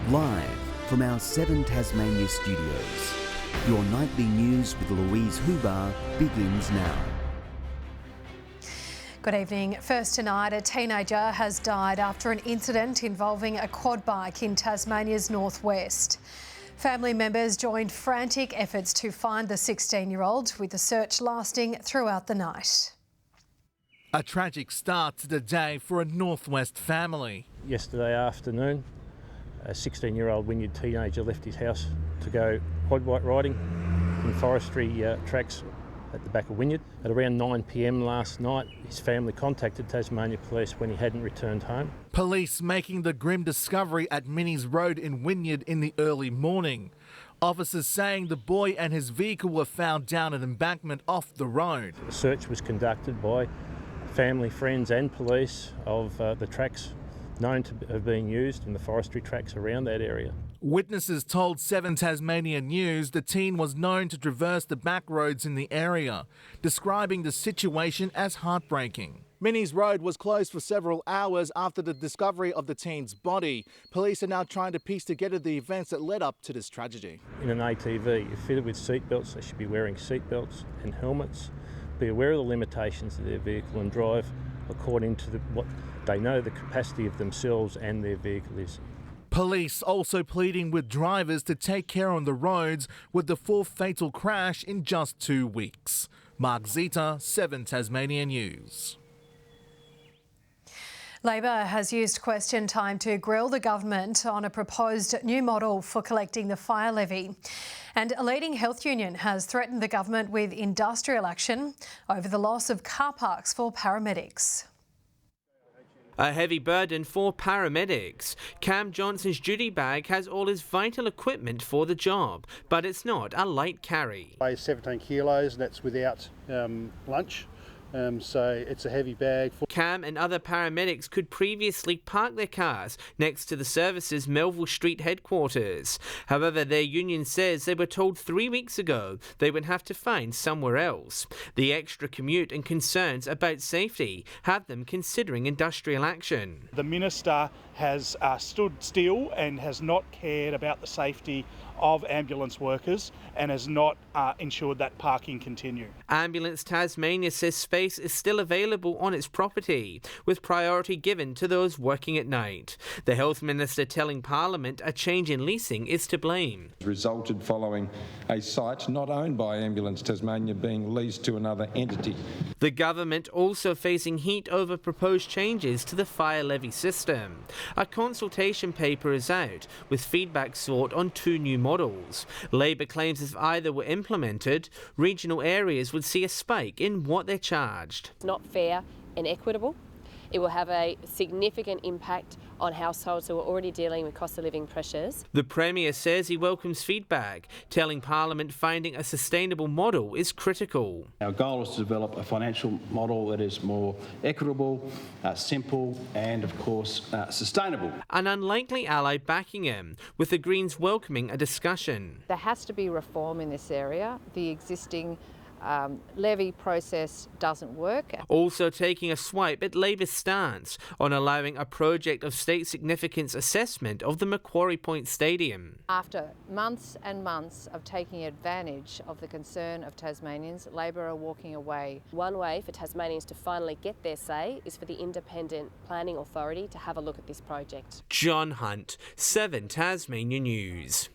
Live from our 7 Tasmania studios, your nightly news with Louise Huber begins now. Good evening. First tonight, a teenager has died after an incident involving a quad bike in Tasmania's northwest. Family members joined frantic efforts to find the 16-year-old, with the search lasting throughout the night. A tragic start to the day for a northwest family. Yesterday afternoon, a 16-year-old Wynyard teenager left his house to go quad bike riding in forestry tracks at the back of Wynyard. At around 9 p.m. last night, his family contacted Tasmania Police when he hadn't returned home. Police making the grim discovery at Minnie's Road in Wynyard in the early morning. Officers saying the boy and his vehicle were found down an embankment off the road. A search was conducted by family, friends and police of the tracks known to have been used in the forestry tracks around that area. Witnesses told 7 Tasmania News the teen was known to traverse the back roads in the area, describing the situation as heartbreaking. Minnie's Road was closed for several hours after the discovery of the teen's body. Police are now trying to piece together the events that led up to this tragedy. In an ATV, if fitted with seatbelts, they should be wearing seatbelts and helmets. Be aware of the limitations of their vehicle and drive according to what they know the capacity of themselves and their vehicle is. Police also pleading with drivers to take care on the roads with the 4th fatal crash in just 2 weeks. Mark Zita, 7 Tasmania News. Labor has used question time to grill the government on a proposed new model for collecting the fire levy. And a leading health union has threatened the government with industrial action over the loss of car parks for paramedics. A heavy burden for paramedics. Cam Johnson's duty bag has all his vital equipment for the job, but it's not a light carry. Weighs 17 kilos, and that's without lunch. So it's a heavy bag. Cam and other paramedics could previously park their cars next to the service's Melville Street headquarters. However, their union says they were told 3 weeks ago they would have to find somewhere else. The extra commute and concerns about safety have them considering industrial action. The Minister has stood still and has not cared about the safety of ambulance workers and has not ensured that parking continue. Ambulance Tasmania says space is still available on its property, with priority given to those working at night. The Health Minister telling Parliament a change in leasing is to blame. Resulted following a site not owned by Ambulance Tasmania being leased to another entity. The government also facing heat over proposed changes to the fire levy system. A consultation paper is out, with feedback sought on 2 new models. Labor claims if either were implemented, regional areas would see a spike in what they're charged. It's not fair and equitable. It will have a significant impact on households who are already dealing with cost of living pressures. The Premier says he welcomes feedback, telling Parliament finding a sustainable model is critical. Our goal is to develop a financial model that is more equitable, simple and, of course, sustainable. An unlikely ally backing him, with the Greens welcoming a discussion. There has to be reform in this area. The existing levy process doesn't work. Also taking a swipe at Labor's stance on allowing a project of state significance assessment of the Macquarie Point Stadium. After months and months of taking advantage of the concern of Tasmanians, Labor are walking away. One way for Tasmanians to finally get their say is for the Independent Planning Authority to have a look at this project. John Hunt, 7 Tasmania News.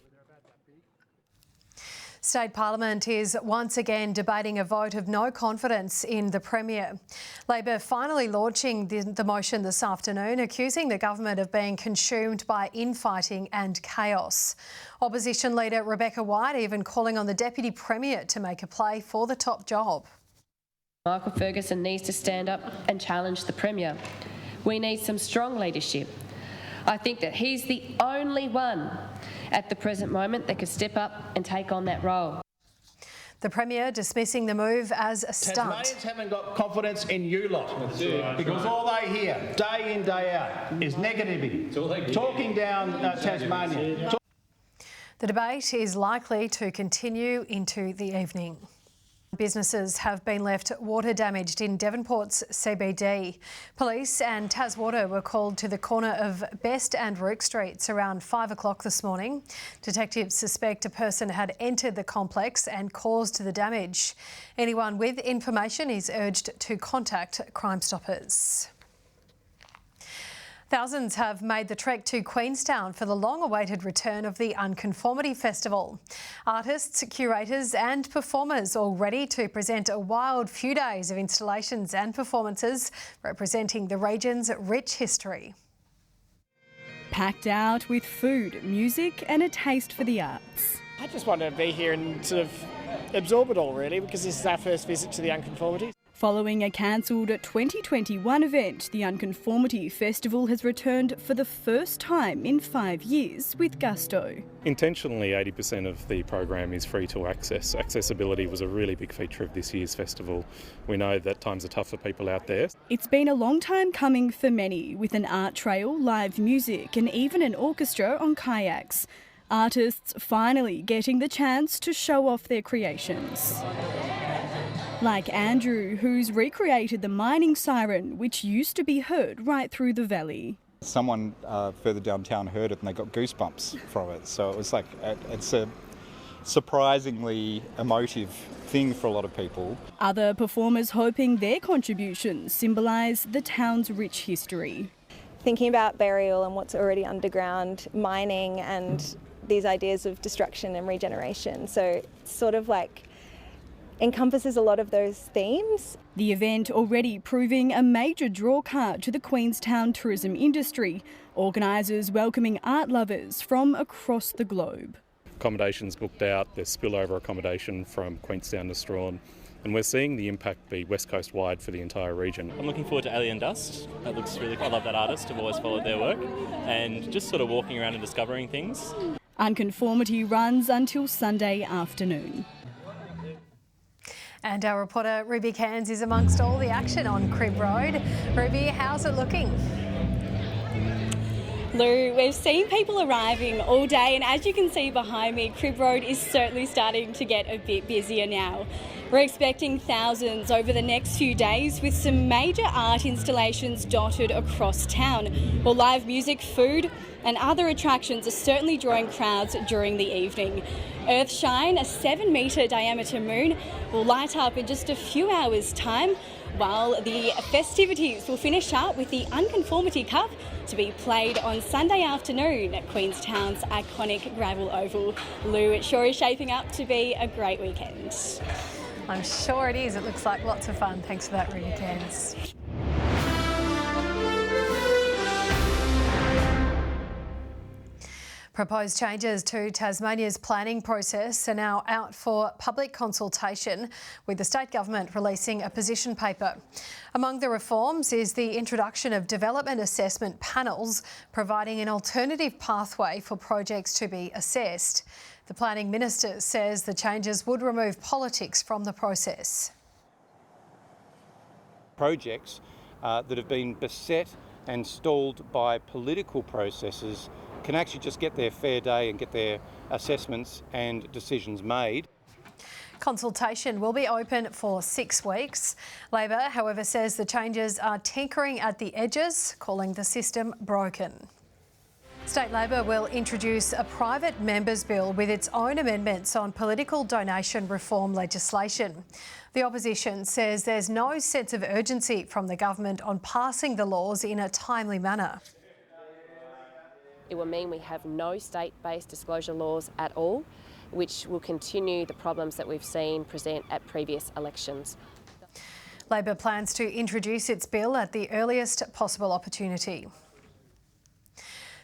State Parliament is once again debating a vote of no confidence in the Premier. Labor finally launching the motion this afternoon, accusing the government of being consumed by infighting and chaos. Opposition leader Rebecca White even calling on the Deputy Premier to make a play for the top job. Michael Ferguson needs to stand up and challenge the Premier. We need some strong leadership. I think that he's the only one at the present moment that could step up and take on that role. The Premier dismissing the move as a stunt. Tasmanians haven't got confidence in you lot, because all they hear, day in, day out, is negativity, talking down Tasmania. The debate is likely to continue into the evening. Businesses have been left water damaged in Devonport's CBD. Police and TasWater were called to the corner of Best and Rook Streets around 5 o'clock this morning. Detectives suspect a person had entered the complex and caused the damage. Anyone with information is urged to contact Crime Stoppers. Thousands have made the trek to Queenstown for the long-awaited return of the Unconformity Festival. Artists, curators and performers all ready to present a wild few days of installations and performances representing the region's rich history. Packed out with food, music and a taste for the arts. I just wanted to be here and sort of absorb it all really, because this is our first visit to the Unconformity. Following a cancelled 2021 event, the Unconformity Festival has returned for the first time in 5 years with gusto. Intentionally, 80% of the program is free to access. Accessibility was a really big feature of this year's festival. We know that times are tough for people out there. It's been a long time coming for many, with an art trail, live music and even an orchestra on kayaks. Artists finally getting the chance to show off their creations. Like Andrew, who's recreated the mining siren, which used to be heard right through the valley. Someone further downtown heard it and they got goosebumps from it. So it was like, it's a surprisingly emotive thing for a lot of people. Other performers hoping their contributions symbolise the town's rich history. Thinking about burial and what's already underground, mining and these ideas of destruction and regeneration. So it's sort of like encompasses a lot of those themes. The event already proving a major drawcard to the Queenstown tourism industry, organisers welcoming art lovers from across the globe. Accommodations booked out, there's spillover accommodation from Queenstown to Strawn, and we're seeing the impact be West Coast wide for the entire region. I'm looking forward to Alien Dust. That looks really cool. I love that artist, I've always followed their work, and just sort of walking around and discovering things. Unconformity runs until Sunday afternoon. And our reporter Ruby Cairns is amongst all the action on Crib Road. Ruby, how's it looking? Lou, we've seen people arriving all day, and as you can see behind me, Crib Road is certainly starting to get a bit busier now. We're expecting thousands over the next few days, with some major art installations dotted across town, while live music, food and other attractions are certainly drawing crowds during the evening. Earthshine, a 7-metre diameter moon, will light up in just a few hours' time, while the festivities will finish up with the Unconformity Cup to be played on Sunday afternoon at Queenstown's iconic gravel oval. Lou, it sure is shaping up to be a great weekend. I'm sure it is. It looks like lots of fun. Thanks for that, Ruby Cairns. Proposed changes to Tasmania's planning process are now out for public consultation, with the state government releasing a position paper. Among the reforms is the introduction of development assessment panels, providing an alternative pathway for projects to be assessed. The Planning Minister says the changes would remove politics from the process. Projects that have been beset and stalled by political processes can actually just get their fair day and get their assessments and decisions made. Consultation will be open for 6 weeks. Labor, however, says the changes are tinkering at the edges, calling the system broken. State Labor will introduce a private members' bill with its own amendments on political donation reform legislation. The opposition says there's no sense of urgency from the government on passing the laws in a timely manner. It will mean we have no state-based disclosure laws at all, which will continue the problems that we've seen present at previous elections. Labor plans to introduce its bill at the earliest possible opportunity.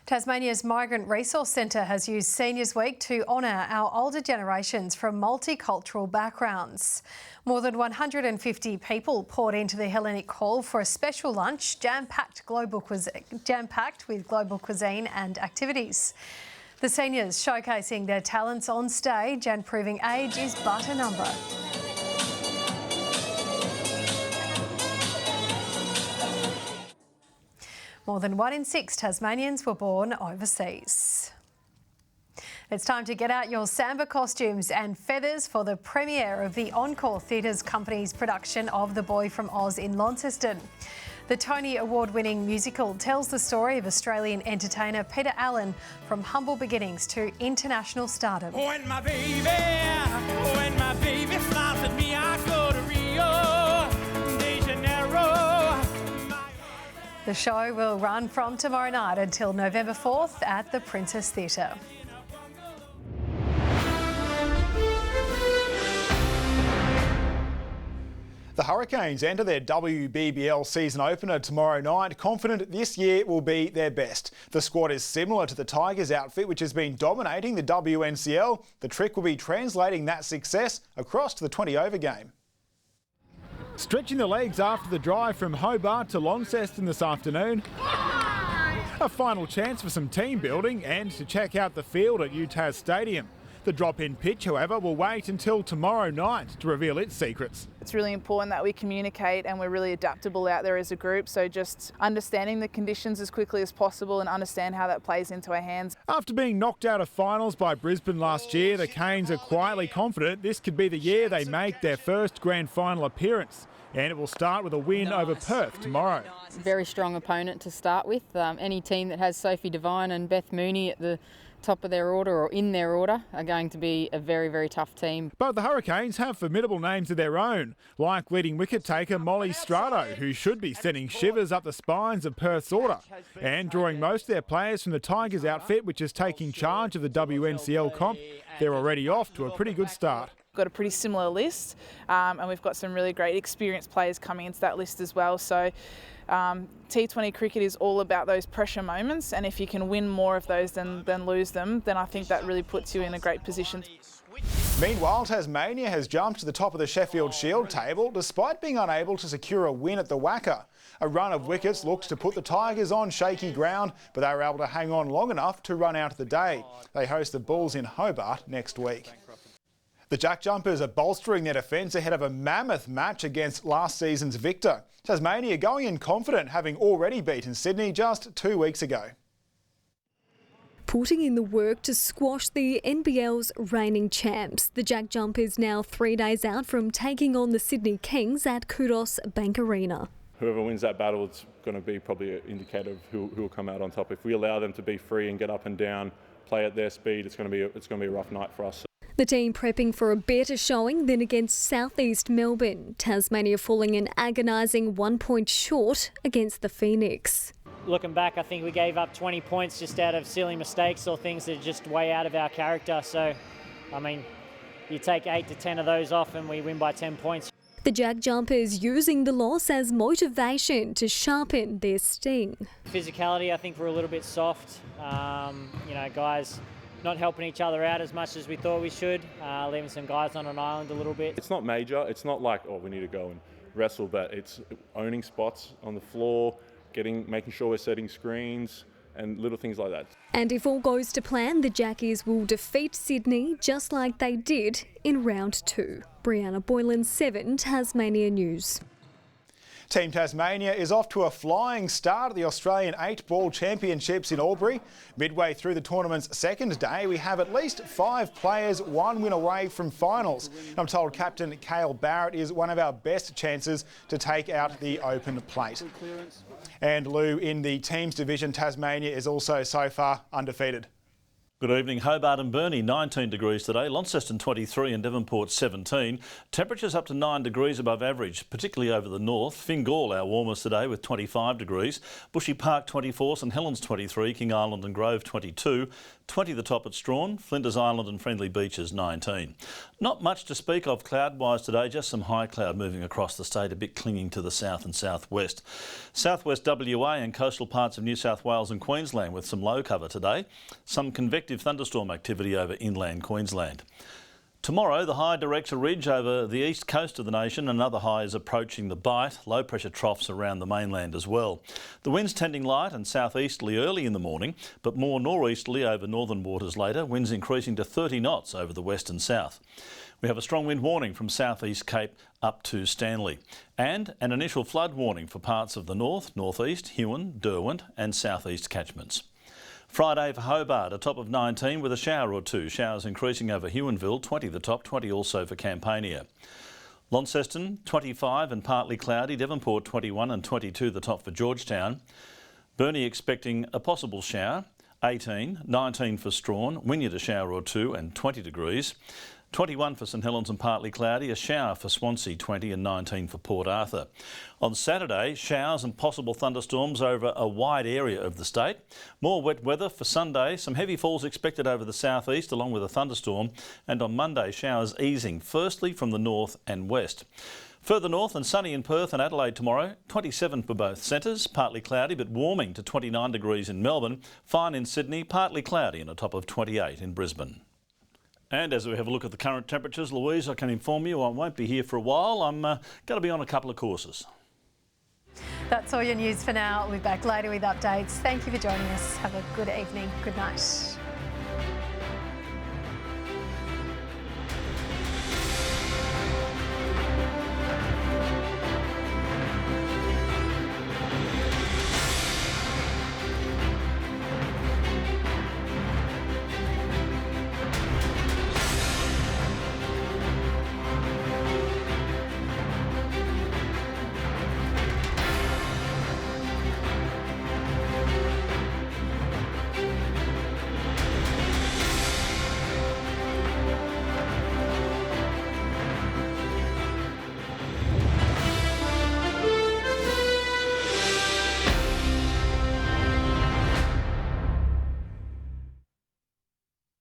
Tasmania's Migrant Resource Centre has used Seniors Week to honour our older generations from multicultural backgrounds. More than 150 people poured into the Hellenic Hall for a special lunch jam-packed with global cuisine and activities. The seniors showcasing their talents on stage and proving age is but a number. More than 1 in 6 Tasmanians were born overseas. It's time to get out your samba costumes and feathers for the premiere of the Encore Theatre's company's production of The Boy from Oz in Launceston. The Tony Award-winning musical tells the story of Australian entertainer Peter Allen from humble beginnings to international stardom. When my baby smiles at me, I go to Rio de Janeiro. The show will run from tomorrow night until November 4th at the Princess Theatre. The Hurricanes enter their WBBL season opener tomorrow night, confident this year will be their best. The squad is similar to the Tigers outfit, which has been dominating the WNCL. The trick will be translating that success across to the 20-over game. Stretching the legs after the drive from Hobart to Launceston this afternoon. A final chance for some team building and to check out the field at UTAS Stadium. The drop-in pitch, however, will wait until tomorrow night to reveal its secrets. It's really important that we communicate and we're really adaptable out there as a group, so just understanding the conditions as quickly as possible and understand how that plays into our hands. After being knocked out of finals by Brisbane last year, the Canes are quietly confident this could be the year they make their first grand final appearance. And it will start with a win over Perth tomorrow. Very strong opponent to start with. Any team that has Sophie Devine and Beth Mooney at the top of their order or in their order are going to be a very, very tough team. But the Hurricanes have formidable names of their own, like leading wicket taker Molly Strato, who should be sending shivers up the spines of Perth's order, and drawing most of their players from the Tigers outfit, which is taking charge of the WNCL comp. They're already off to a pretty good start. Got a pretty similar list, and we've got some really great experienced players coming into that list as well. So T20 cricket is all about those pressure moments, and if you can win more of those than lose them, then I think that really puts you in a great position. Meanwhile, Tasmania has jumped to the top of the Sheffield Shield table despite being unable to secure a win at the Wacker. A run of wickets looked to put the Tigers on shaky ground, but they were able to hang on long enough to run out the day. They host the Bulls in Hobart next week. The Jack Jumpers are bolstering their defence ahead of a mammoth match against last season's victor. Tasmania going in confident, having already beaten Sydney just 2 weeks ago. Putting in the work to squash the NBL's reigning champs, the Jack Jumpers now 3 days out from taking on the Sydney Kings at Kudos Bank Arena. Whoever wins that battle is going to be probably an indicator of who will come out on top. If we allow them to be free and get up and down, play at their speed, it's going to be a rough night for us. The team prepping for a better showing than against Southeast Melbourne. Tasmania falling an agonising 1 point short against the Phoenix. Looking back, I think we gave up 20 points just out of silly mistakes or things that are just way out of our character. So, I mean, you take 8 to 10 of those off and we win by 10 points. The Jack Jumpers using the loss as motivation to sharpen their sting. Physicality, I think we're a little bit soft. Guys not helping each other out as much as we thought we should, leaving some guys on an island a little bit. It's not major. It's not like, oh, we need to go and wrestle, but it's owning spots on the floor, making sure we're setting screens and little things like that. And if all goes to plan, the Jackies will defeat Sydney just like they did in round 2. Brianna Boylan, 7 Tasmania News. Team Tasmania is off to a flying start at the Australian 8-ball championships in Albury. Midway through the tournament's second day, we have at least 5 players 1 win away from finals. I'm told Captain Cale Barrett is one of our best chances to take out the open plate. And Lou, in the teams division, Tasmania is also so far undefeated. Good evening. Hobart and Burnie 19 degrees today, Launceston 23 and Devonport 17. Temperatures up to 9 degrees above average, particularly over the north. Fingal our warmest today with 25 degrees. Bushy Park 24, St Helens 23, King Island and Grove 22. 20 the top at Strawn, Flinders Island and Friendly Beaches 19. Not much to speak of cloud-wise today, just some high cloud moving across the state, a bit clinging to the south and southwest. Southwest WA and coastal parts of New South Wales and Queensland with some low cover today. Some convective thunderstorm activity over inland Queensland. Tomorrow, the high directs a ridge over the east coast of the nation. Another high is approaching the Bight. Low pressure troughs around the mainland as well. The winds tending light and southeasterly early in the morning, but more northeasterly over northern waters later. Winds increasing to 30 knots over the west and south. We have a strong wind warning from southeast Cape up to Stanley, and an initial flood warning for parts of the north, northeast, Huon, Derwent and southeast catchments. Friday for Hobart, a top of 19 with a shower or two. Showers increasing over Huonville, 20 the top, 20 also for Campania. Launceston, 25 and partly cloudy. Devonport, 21 and 22 the top for Georgetown. Burnie expecting a possible shower, 18, 19 for Strawn. Wynyard a shower or two and 20 degrees. 21 for St Helens and partly cloudy, a shower for Swansea 20 and 19 for Port Arthur. On Saturday, showers and possible thunderstorms over a wide area of the state. More wet weather for Sunday, some heavy falls expected over the southeast along with a thunderstorm, and on Monday showers easing firstly from the north and west. Further north and sunny in Perth and Adelaide tomorrow, 27 for both centres, partly cloudy but warming to 29 degrees in Melbourne, fine in Sydney, partly cloudy and a top of 28 in Brisbane. And as we have a look at the current temperatures, Louise, I can inform you I won't be here for a while. I'm going to be on a couple of courses. That's all your news for now. We'll be back later with updates. Thank you for joining us. Have a good evening. Good night.